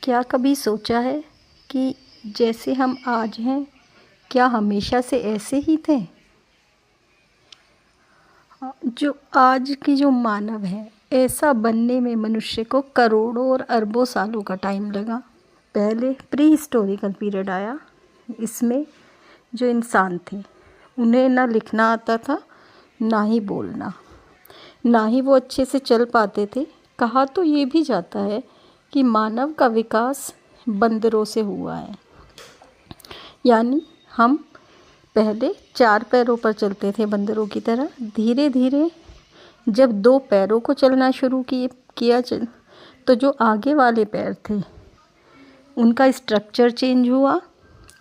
क्या कभी सोचा है कि जैसे हम आज हैं, क्या हमेशा से ऐसे ही थे? जो आज की जो मानव है, ऐसा बनने में मनुष्य को करोड़ों और अरबों सालों का टाइम लगा। पहले प्री हिस्टोरिकल पीरियड आया। इसमें जो इंसान थे, उन्हें ना लिखना आता था, ना ही बोलना, ना ही वो अच्छे से चल पाते थे। कहा तो ये भी जाता है कि मानव का विकास बंदरों से हुआ है। यानी हम पहले 4 पैरों पर चलते थे बंदरों की तरह। धीरे धीरे जब 2 पैरों को चलना शुरू किया तो जो आगे वाले पैर थे उनका स्ट्रक्चर चेंज हुआ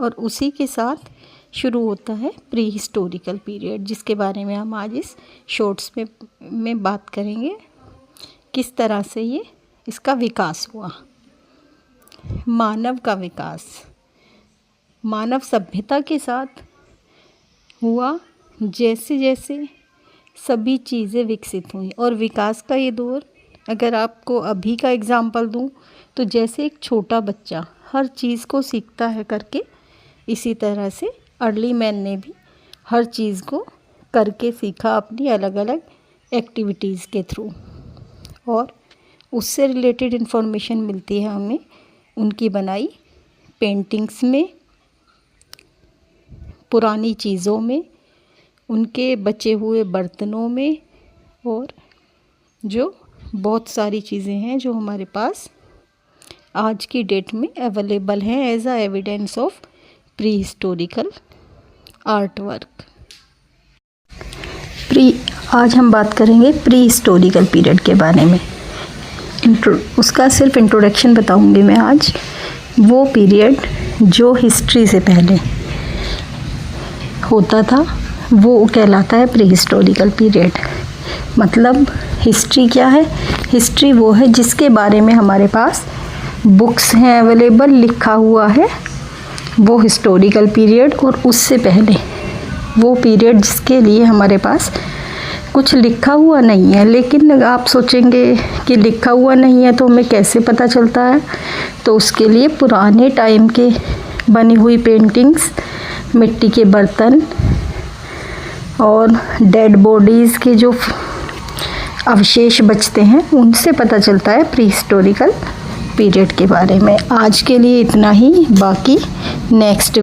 और उसी के साथ शुरू होता है प्री हिस्टोरिकल पीरियड, जिसके बारे में हम आज इस शॉर्ट्स में बात करेंगे। किस तरह से इसका विकास हुआ। मानव का विकास मानव सभ्यता के साथ हुआ। जैसे जैसे सभी चीज़ें विकसित हुई और विकास का ये दौर, अगर आपको अभी का एग्ज़ाम्पल दूं तो जैसे एक छोटा बच्चा हर चीज़ को सीखता है करके, इसी तरह से अर्ली मैन ने भी हर चीज़ को करके सीखा अपनी अलग अलग एक्टिविटीज़ के थ्रू, और उससे रिलेटेड इन्फॉर्मेशन मिलती है हमें उनकी बनाई पेंटिंग्स में, पुरानी चीज़ों में, उनके बचे हुए बर्तनों में, और जो बहुत सारी चीज़ें हैं जो हमारे पास आज की डेट में अवेलेबल हैं as a evidence of pre historical art work. आज हम बात करेंगे प्री हिस्टोरिकल पीरियड के बारे में। उसका सिर्फ इंट्रोडक्शन बताऊंगी मैं आज। वो पीरियड जो हिस्ट्री से पहले होता था वो कहलाता है प्री हिस्टोरिकल पीरियड। मतलब हिस्ट्री क्या है? हिस्ट्री वो है जिसके बारे में हमारे पास बुक्स हैं अवेलेबल, लिखा हुआ है, वो हिस्टोरिकल पीरियड। और उससे पहले वो पीरियड जिसके लिए हमारे पास कुछ लिखा हुआ नहीं है। लेकिन आप सोचेंगे कि लिखा हुआ नहीं है तो हमें कैसे पता चलता है? तो उसके लिए पुराने टाइम के बनी हुई पेंटिंग्स, मिट्टी के बर्तन और डेड बॉडीज़ के जो अवशेष बचते हैं, उनसे पता चलता है प्री हिस्टोरिकल पीरियड के बारे में। आज के लिए इतना ही, बाकी नेक्स्ट